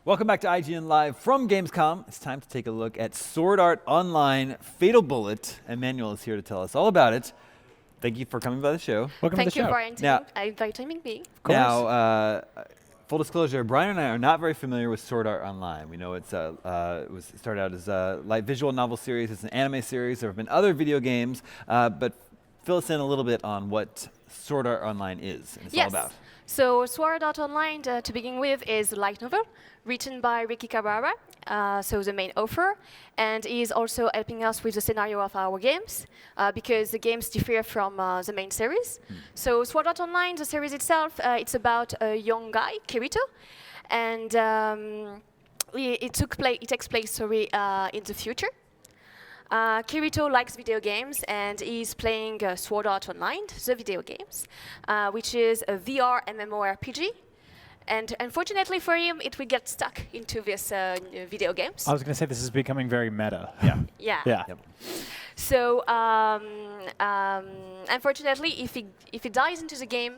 Welcome back to IGN Live from Gamescom. It's time to take a look at Sword Art Online Fatal Bullet. Emmanuel is here to tell us all about it. Thank you for coming by the show. Welcome Thank to you the show. for inviting me. Now, full disclosure, Brian and I are not very familiar with Sword Art Online. We know it started out as a light visual novel series. It's an anime series. There have been other video games, but fill us in a little bit on what Sword Art Online is and it's all about. So Sword Art Online, to begin with, is a light novel written by Ricky Cabrera, so the main author, and he is also helping us with the scenario of our games, because the games differ from the main series. So Sword Art Online, the series itself, it's about a young guy, Kirito, and it takes place in the future. Kirito likes video games and he's playing Sword Art Online, the video games, which is a VR MMORPG. And unfortunately for him, it will get stuck into this video games. I was going to say this is becoming very meta. Yeah. Yep. So unfortunately, if he dies into the game,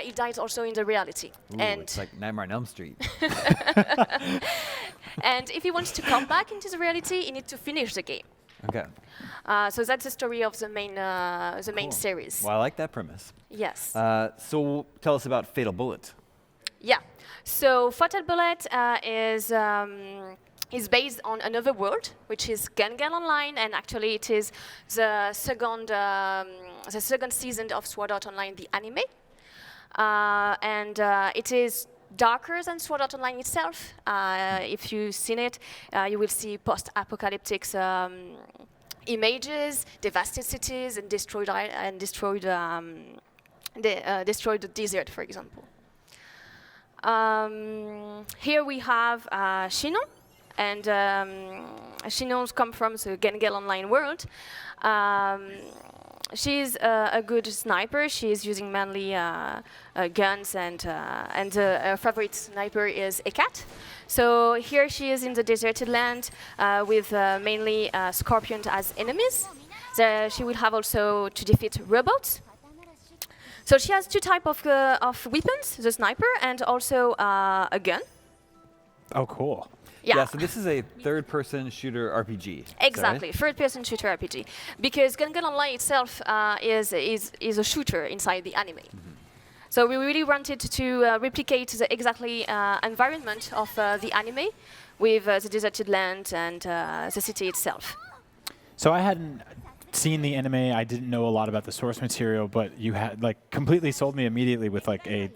he dies also in the reality. Ooh, and it's like Nightmare on Elm Street. And if he wants to come back into the reality, he needs to finish the game. Okay. So that's the story of the main series. Well, I like that premise. Yes. So tell us about Fatal Bullet. Yeah. So Fatal Bullet is based on another world, which is Gun Online, and actually it is the second season of Sword Art Online, the anime, and it is darker than Sword Art Online itself. If you've seen it, you will see post-apocalyptic images, devastated cities, and destroyed desert, for example. Here we have Shinon, and Shinon's come from the Gun Online world. She's a good sniper. She's using mainly guns, and her favorite sniper is a cat. So here she is in the deserted land with mainly scorpions as enemies. She will have also to defeat robots. So she has two types of weapons, the sniper and also a gun. Oh, cool. Yeah, so this is a third-person shooter RPG. Exactly, third-person shooter RPG. Because Gun Online itself is a shooter inside the anime. So we really wanted to replicate the exactly environment of the anime with the deserted land and the city itself. So I hadn't seen the anime. I didn't know a lot about the source material, but you had completely sold me immediately with a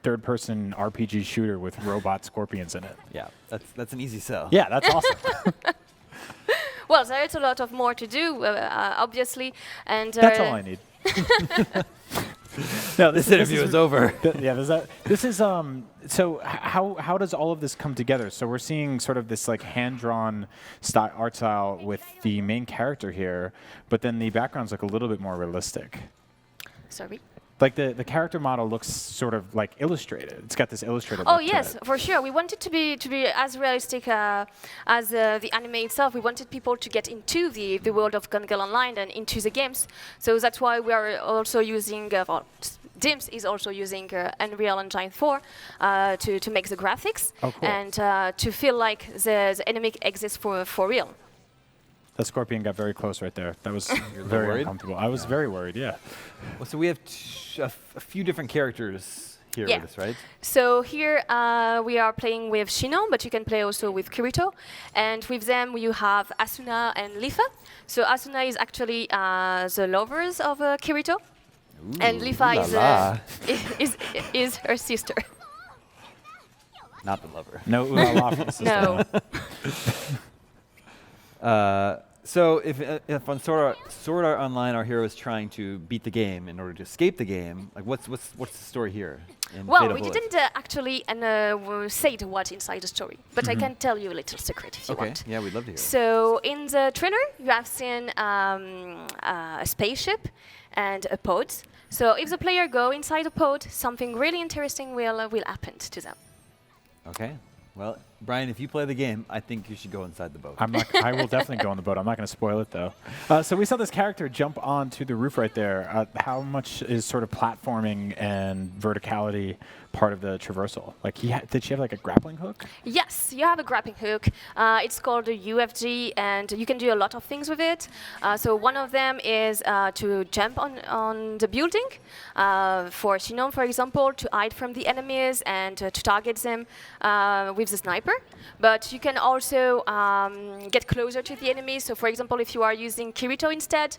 third-person RPG shooter with robot scorpions in it. Yeah, that's an easy sell. Yeah, that's awesome. Well, there is a lot of more to do, obviously, and that's all I need. No, this interview is over. This is so how does all of this come together? So we're seeing sort of this hand-drawn art style with the main character here, but then the backgrounds look a little bit more realistic. Sorry? Like the character model looks sort of illustrated. It's got this illustrated Oh look yes, to it. for sure. We wanted to be as realistic as the anime itself. We wanted people to get into the world of Gun Online and into the games. So that's why we are also using, Dims is also using Unreal Engine 4 to make the graphics. Oh, cool. And to feel like the enemy exists for real. That scorpion got very close right there. That was You're very worried? uncomfortable. I was very worried, yeah. Well, so we have a few different characters here with us, right? So here we are playing with Shinon, but you can play also with Kirito. And with them you have Asuna and Lifa. So Asuna is actually the lovers of Kirito. Ooh, And Lifa is her sister. Not the lover. No ooh la la for the system. No. So if on Sword Art Online our hero is trying to beat the game in order to escape the game, what's the story here? Well, Fatal we Bullet? didn't actually say what's inside the story, but I can tell you a little secret if you want. Yeah, we'd love to hear it. So in the trailer, you have seen a spaceship and a pod. So if the player go inside a pod, something really interesting will happen to them. Okay. Well, Brian, if you play the game, I think you should go inside the boat. I will definitely go on the boat. I'm not going to spoil it, though. So we saw this character jump onto the roof right there. How much is sort of platforming and verticality part of the traversal? Like, did she have like a grappling hook? Yes, you have a grappling hook. It's called a UFG, and you can do a lot of things with it. So one of them is to jump on the building. For Shinon, for example, to hide from the enemies and to target them with the sniper. But you can also get closer to the enemies. So for example, if you are using Kirito instead,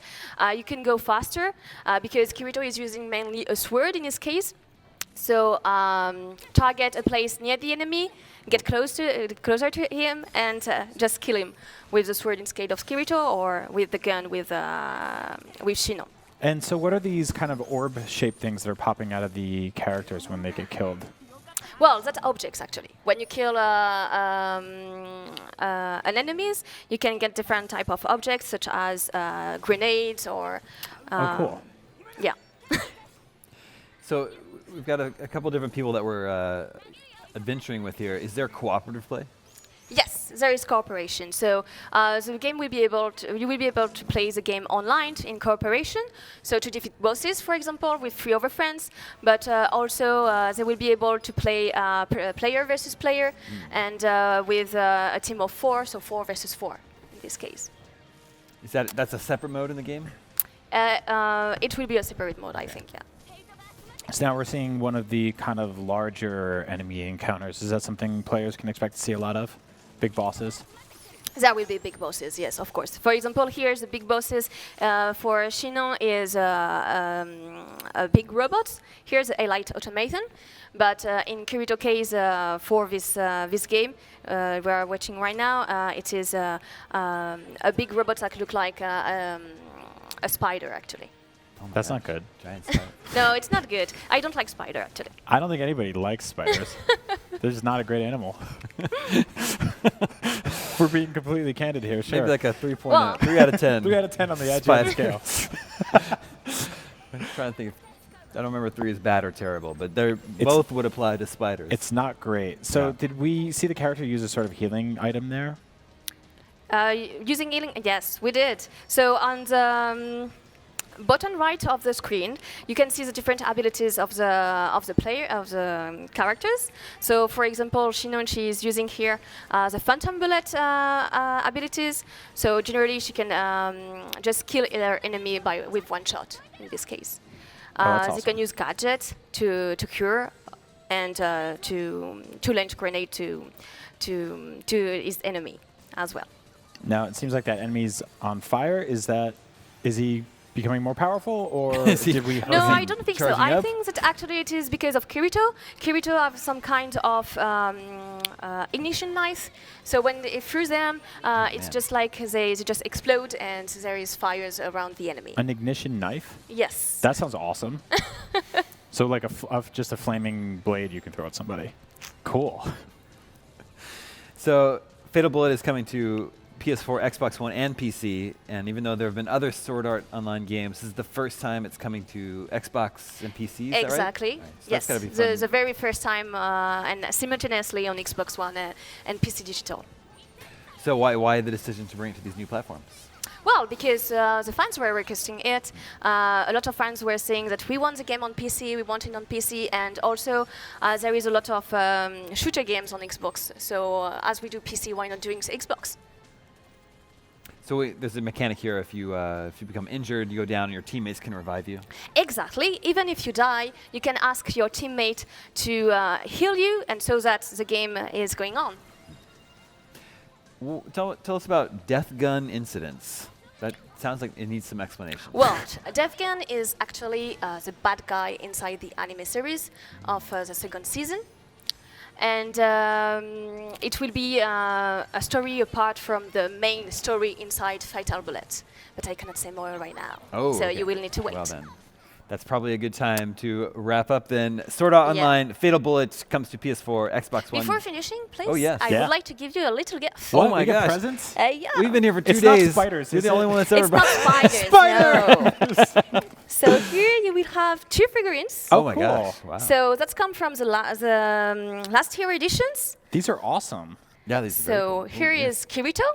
you can go faster because Kirito is using mainly a sword in his case. So target a place near the enemy, get closer to him, and just kill him with the sword instead of Kirito, or with the gun with Shinon. And so what are these kind of orb-shaped things that are popping out of the characters when they get killed? Well, that's objects, actually. When you kill an enemies, you can get different type of objects, such as grenades or... oh, cool. Yeah. So we've got a couple different people that we're adventuring with here. Is there cooperative play? Yes, there is cooperation. So the game will be able to, you will be able to play the game online in cooperation. So to defeat bosses, for example, with 3 other friends. But also they will be able to play player versus player, and with a team of 4, so 4 versus 4 in this case. Is that's a separate mode in the game? It will be a separate mode, I think. Yeah. So now we're seeing one of the kind of larger enemy encounters. Is that something players can expect to see a lot of? Big bosses? There will be big bosses, yes, of course. For example, here's the big bosses. For Shinon is a big robot. Here's a light automaton. But in Kirito case, for this game we are watching right now, it is a big robot that looks like a spider, actually. Oh That's gosh. not good. Giant spider. No, it's not good. I don't like spider, actually. I don't think anybody likes spiders. They're just not a great animal. We're being completely candid here, sure. Maybe like a 3 Well. 3 out of 10. 3 out of 10 on the IGN Spider. scale. I'm trying to think. I don't remember if 3 is bad or terrible, but they It's- both would apply to spiders. It's not great. So Yeah. did we see the character use a sort of healing item there? Using healing, yes, we did. So on the bottom right of the screen, you can see the different abilities of the characters. So, for example, Shinon, she is using here the Phantom Bullet abilities. So generally, she can just kill her enemy with 1 shot. In this case, that's they awesome. can use gadgets to cure and to launch grenade to his enemy as well. Now, it seems like that enemy's on fire. Is he becoming more powerful, or Is he- did we... No, I don't think so. charging I up? think that actually it is because of Kirito. Kirito have some kind of ignition knife. So when they threw them, it's man. just like they just explode and there is fires around the enemy. An ignition knife? Yes. That sounds awesome. So like just a flaming blade you can throw at somebody. Cool. So Fatal Bullet is coming to PS4, Xbox One, and PC. And even though there have been other Sword Art Online games, this is the first time it's coming to Xbox and PC. Is that right? Exactly. Right, so Yes. that's gotta be fun. The very first time and simultaneously on Xbox One and PC Digital. So why the decision to bring it to these new platforms? Well, because the fans were requesting it. A lot of fans were saying that we want the game on PC, we want it on PC, and also there is a lot of shooter games on Xbox. So as we do PC, why not doing Xbox? So there's a mechanic here. If you become injured, you go down, and your teammates can revive you. Exactly. Even if you die, you can ask your teammate to heal you, and so that the game is going on. Tell us about Death Gun incidents. That sounds like it needs some explanation. Well, Death Gun is actually the bad guy inside the anime series of the 2nd season. And it will be a story apart from the main story inside Fatal Bullet. But I cannot say more right now. Oh, so okay. you will need to wait. Well then, that's probably a good time to wrap up then. Sword Art Yeah. Online, Fatal Bullet comes to PS4, Xbox One. Before finishing, please, Oh, yes. I Yeah. would like to give you a little gift. Oh What, my we get gosh. presents? Yeah. We've been here for 2 It's not days. spiders, You're is the only it? one that's ever It's not spiders, no. So here you will have 2 figurines. Oh my cool. gosh! Wow. So that's come from the last year editions. These are awesome. yeah, these are very So cool. here Ooh, yeah. is Kirito.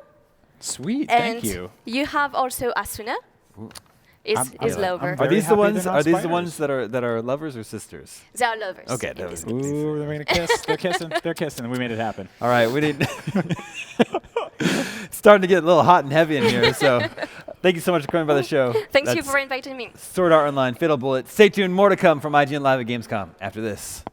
Sweet, And thank you. you have also Asuna. Ooh. is lover. I'm Are very these the happy ones? they're Are not these the ones spiders. that are lovers or sisters? They are lovers. Okay, in that this was- case. Ooh, they're gonna kiss. They're kissing. They're kissing. We made it happen. All right, we need. It's starting to get a little hot and heavy in here. So, thank you so much for coming by the show. Thanks you That's for inviting me. Sword Art Online, Fatal Bullet. Stay tuned. More to come from IGN Live at Gamescom after this.